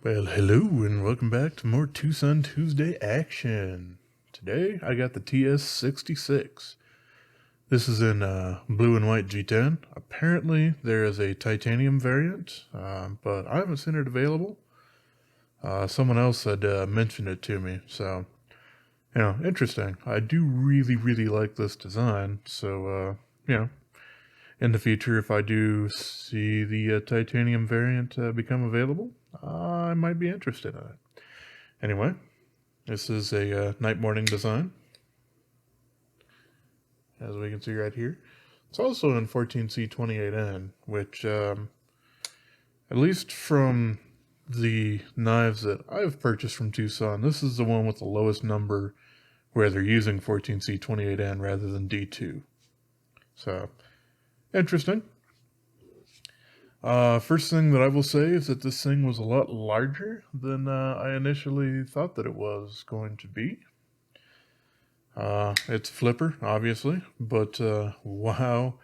Well, hello and welcome back to more TwoSun Tuesday action. Today I got the TS66. This is in blue and white G10. Apparently there is a titanium variant, but I haven't seen it available. Someone else had mentioned it to me, so, interesting. I do really like this design, so, in the future, if I do see the titanium variant become available, I might be interested in it. Anyway, this is a NightMorning Design, as we can see right here. It's also in 14C28N, which, at least from the knives that I've purchased from TwoSun, this is the one with the lowest number where they're using 14C28N rather than D2. So, interesting. First thing that I will say is that this thing was a lot larger than I initially thought that it was going to be. It's a flipper, obviously, but wow,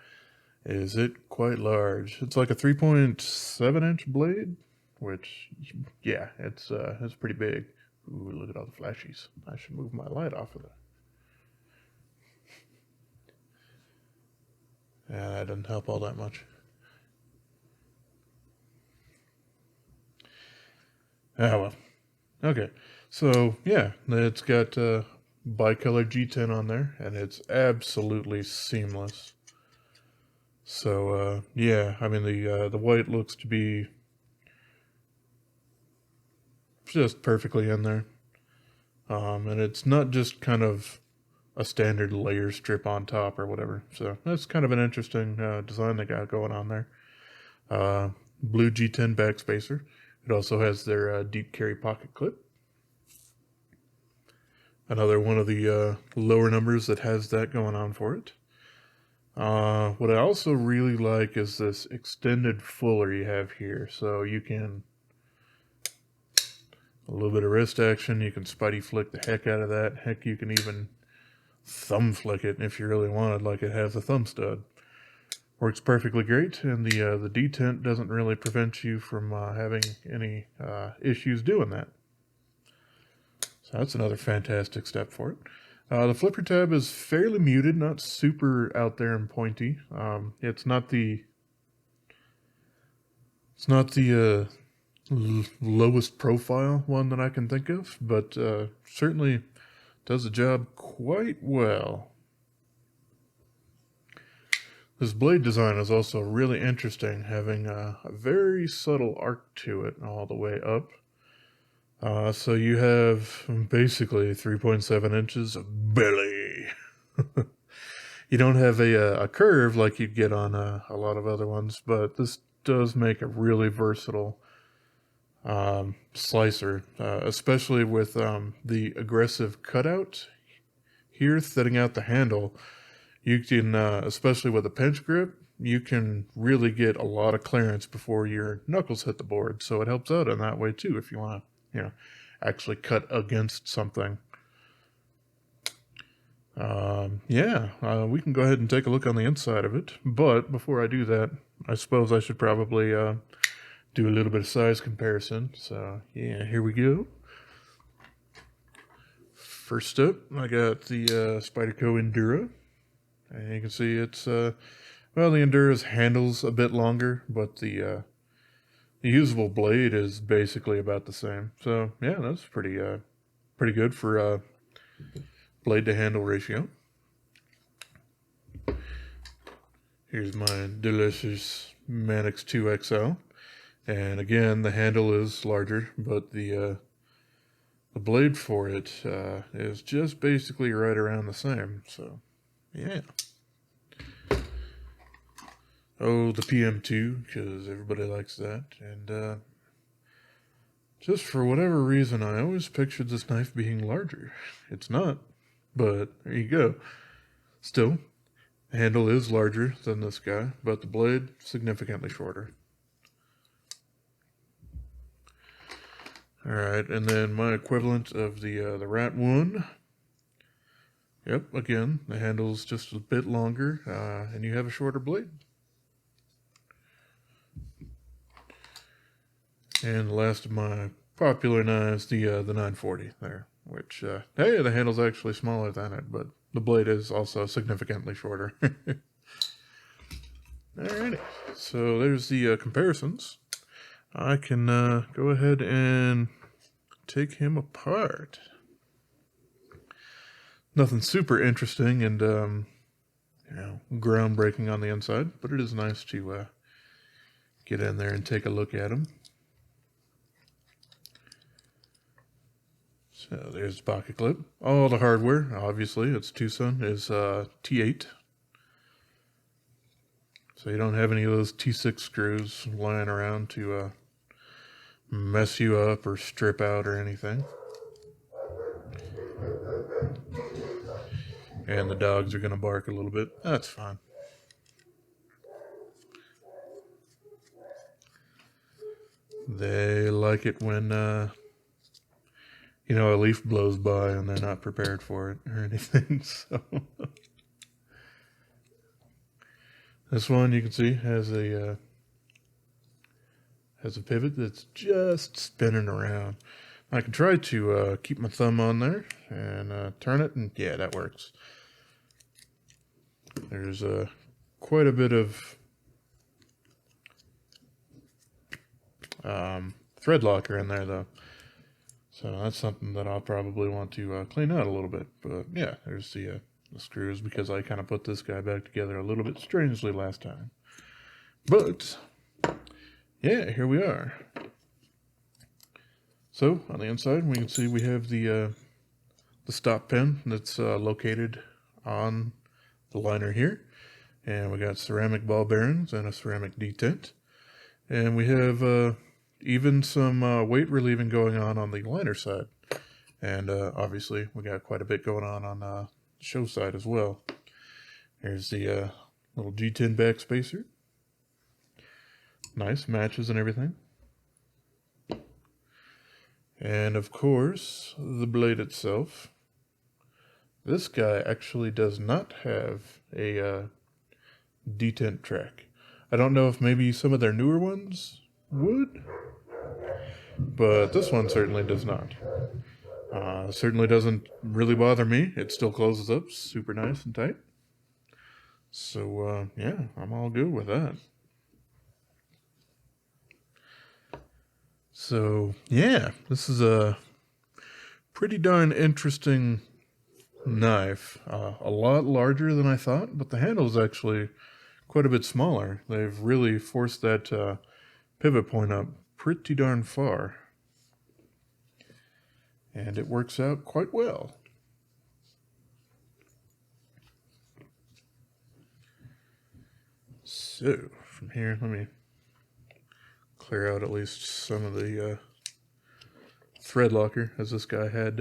is it quite large. It's like a 3.7-inch blade, which, yeah, it's pretty big. Ooh, look at all the flashies. I should move my light off of there. Yeah, that doesn't help all that much. Ah, well. Okay. So, yeah, it's got bicolor G10 on there, and it's absolutely seamless. So, yeah, I mean, the white looks to be just perfectly in there. And it's not just kind of a standard layer strip on top or whatever. So that's kind of an interesting design they got going on there. Blue G10 backspacer. It also has their deep carry pocket clip. Another one of the lower numbers that has that going on for it. What I also really like is this extended fuller you have here. So you can, a little bit of wrist action, you can spidey flick the heck out of that. Heck, you can even thumb flick it if you really wanted, like it has a thumb stud. Works perfectly great, and the detent doesn't really prevent you from having any issues doing that. So that's another fantastic step for it. The flipper tab is fairly muted, not super out there and pointy. It's not the lowest profile one that I can think of, but certainly does the job quite well. This blade design is also really interesting, having a very subtle arc to it all the way up. So you have basically 3.7 inches of belly. You don't have a curve like you'd get on a lot of other ones, but this does make a really versatile slicer, especially with the aggressive cutout here, thinning out the handle. You can, especially with a pinch grip, you can really get a lot of clearance before your knuckles hit the board. So it helps out in that way too if you want to, actually cut against something. We can go ahead and take a look on the inside of it. But before I do that, I suppose I should probably do a little bit of size comparison. So yeah, here we go. First up, I got the Spyderco Endura. And you can see it's, the Endura's handle's a bit longer, but the usable blade is basically about the same. So, yeah, that's pretty good for blade to handle ratio. Here's my delicious Manix 2XL. And again, the handle is larger, but the blade for it is just basically right around the same. So, yeah. Oh, the PM2, because everybody likes that. And just for whatever reason, I always pictured this knife being larger. It's not, but there you go. Still, the handle is larger than this guy, but the blade significantly shorter. Alright, and then my equivalent of the Rat 1. Yep, again, the handle's just a bit longer, and you have a shorter blade. And the last of my popular knives, the 940 there, which, hey, the handle's actually smaller than it, but the blade is also significantly shorter. Alrighty, so there's the comparisons. I can go ahead and take him apart. Nothing super interesting and groundbreaking on the inside, but it is nice to get in there and take a look at him. So there's the pocket clip. All the hardware, obviously, it's TwoSun, is T8. So you don't have any of those T6 screws lying around to mess you up or strip out or anything. And the dogs are going to bark a little bit. That's fine. They like it when, a leaf blows by and they're not prepared for it or anything. So this one, you can see, has a pivot that's just spinning around. I can try to keep my thumb on there and turn it, and yeah, that works. There's quite a bit of thread locker in there, though. So that's something that I'll probably want to clean out a little bit. But yeah, there's the screws, because I kind of put this guy back together a little bit strangely last time. But yeah, here we are. So on the inside, we can see we have the stop pin that's located on the liner here, and we got ceramic ball bearings and a ceramic detent, and we have even some weight relieving going on the liner side, and obviously we got quite a bit going on the show side as well. Here's the little G10 back spacer. Nice, matches and everything. And of course, the blade itself. This guy actually does not have a detent track. I don't know if maybe some of their newer ones would, but this one certainly does not. Certainly doesn't really bother me. It still closes up super nice and tight. So yeah, I'm all good with that. So yeah, this is a pretty darn interesting knife. A lot larger than I thought, but the handle is actually quite a bit smaller. They've really forced that pivot point up pretty darn far, and it works out quite well. So from here, let me clear out at least some of the thread locker, as this guy had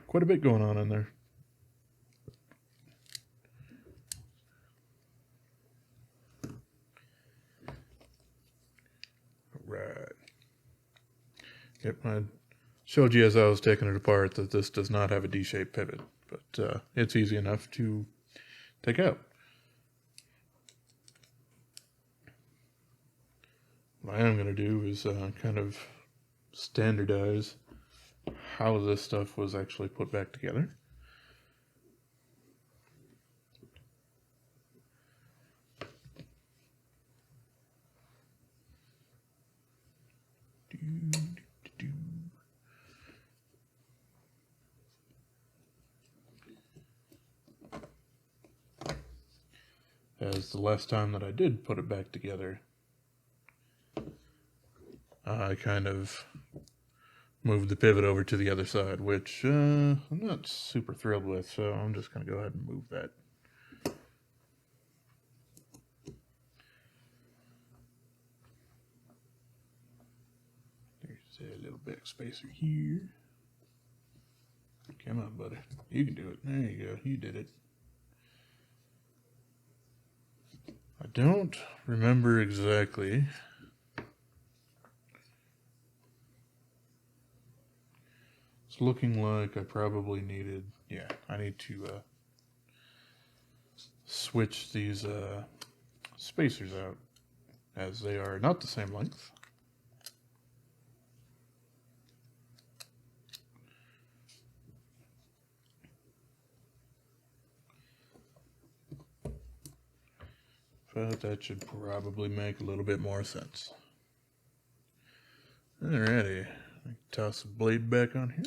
quite a bit going on in there. Right. Yep, I showed you as I was taking it apart that this does not have a D-shaped pivot, but it's easy enough to take out. What I am going to do is kind of standardize how this stuff was actually put back together. As the last time that I did put it back together, I kind of moved the pivot over to the other side, which I'm not super thrilled with, so I'm just going to go ahead and move that. There's a little back spacer here. Come on, buddy. You can do it. There you go. You did it. I don't remember exactly. It's looking like I probably needed, yeah, I need to switch these spacers out, as they are not the same length. but that should probably make a little bit more sense. Alrighty, toss the blade back on here.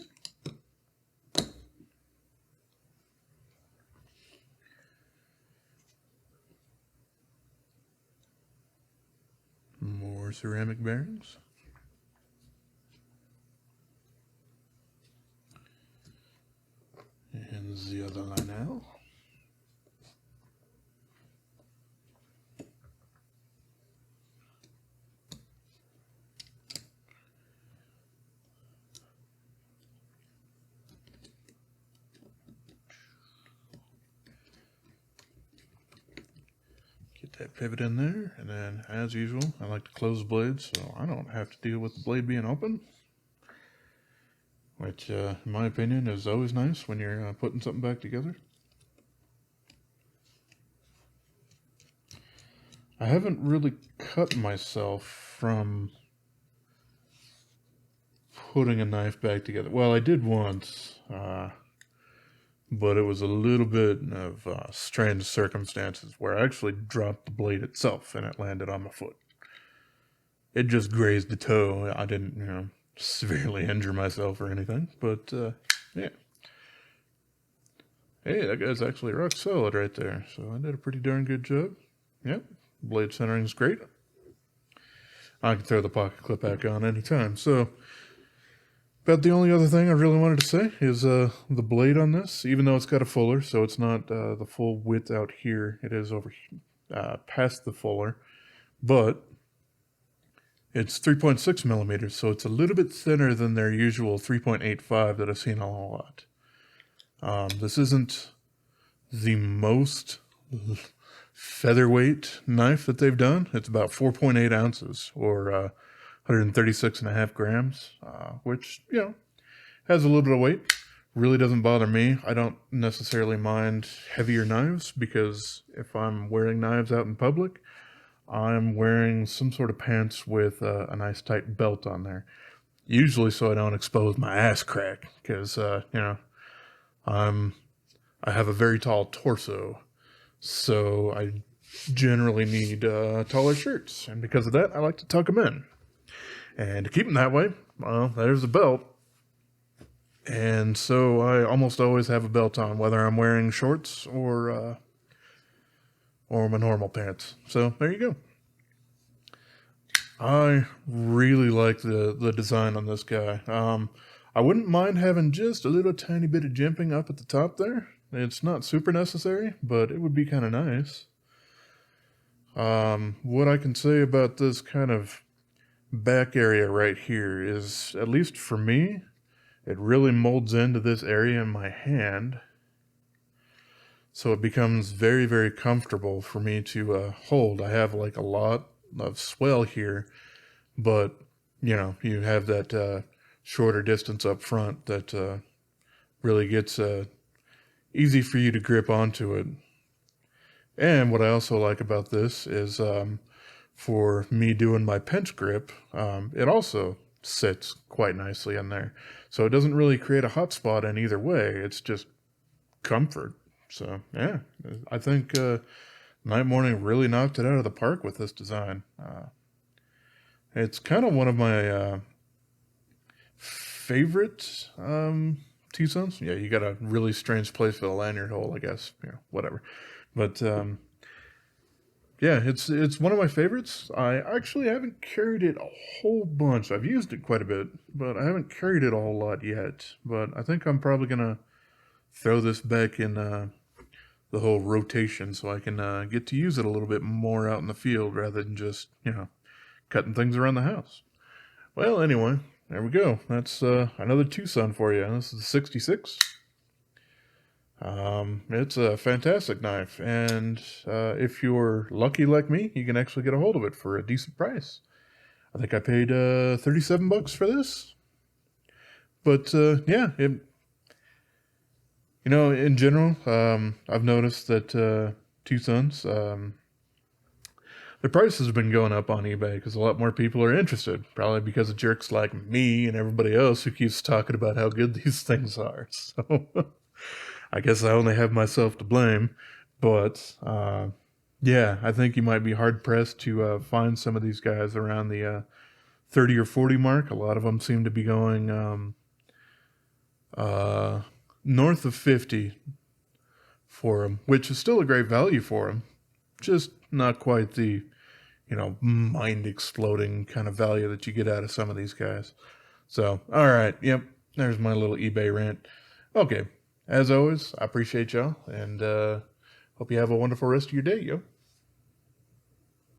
More ceramic bearings. And the other line out. Get that pivot in there, and then as usual, I like to close the blade so I don't have to deal with the blade being open. Which, in my opinion, is always nice when you're putting something back together. I haven't really cut myself from putting a knife back together. Well, I did once, but it was a little bit of strange circumstances where I actually dropped the blade itself and it landed on my foot. It just grazed the toe. I didn't, severely injure myself or anything, but yeah. Hey, that guy's actually rock solid right there, so I did a pretty darn good job. Yep, blade centering is great. I can throw the pocket clip back on anytime. So, about the only other thing I really wanted to say is the blade on this, even though it's got a fuller, so it's not the full width out here, it is over past the fuller, but it's 3.6 millimeters, so it's a little bit thinner than their usual 3.85 that I've seen a lot. This isn't the most featherweight knife that they've done. It's about 4.8 ounces, or 136.5 grams, which, has a little bit of weight. Really doesn't bother me. I don't necessarily mind heavier knives, because if I'm wearing knives out in public, I'm wearing some sort of pants with a nice tight belt on there. Usually so I don't expose my ass crack, because, I have a very tall torso, so I generally need taller shirts, and because of that, I like to tuck them in. And to keep them that way, well, there's a belt, and so I almost always have a belt on, whether I'm wearing shorts or my normal pants. So there you go. I really like the design on this guy. I wouldn't mind having just a little tiny bit of jimping up at the top there. It's not super necessary, but it would be kind of nice. What I can say about this kind of back area right here is, at least for me, it really molds into this area in my hand. So it becomes very, very comfortable for me to hold. I have like a lot of swell here, but you have that shorter distance up front that really gets easy for you to grip onto it. And what I also like about this is for me doing my pinch grip, it also sits quite nicely in there. So it doesn't really create a hot spot in either way. It's just comfort. So yeah, I think NightMorning really knocked it out of the park with this design. It's kind of one of my favorite TwoSuns. Yeah, you got a really strange place for the lanyard hole, I guess. Whatever. But yeah, it's one of my favorites. I actually haven't carried it a whole bunch. I've used it quite a bit, but I haven't carried it a whole lot yet. But I think I'm probably gonna throw this back in the whole rotation so I can get to use it a little bit more out in the field rather than just, cutting things around the house. Well, anyway, there we go. That's another TwoSun for you. This is the 66. It's a fantastic knife, and if you're lucky like me, you can actually get a hold of it for a decent price. I think I paid $37 for this. But yeah, in general, I've noticed that TwoSuns, the prices have been going up on eBay because a lot more people are interested. Probably because of jerks like me and everybody else who keeps talking about how good these things are. So I guess I only have myself to blame. But Yeah, I think you might be hard pressed to find some of these guys around the 30 or 40 mark. A lot of them seem to be going uh, north of 50 for them, which is still a great value for them. Just not quite the, mind exploding kind of value that you get out of some of these guys. So, all right. Yep. There's my little eBay rant. Okay. As always, I appreciate y'all and hope you have a wonderful rest of your day, yo.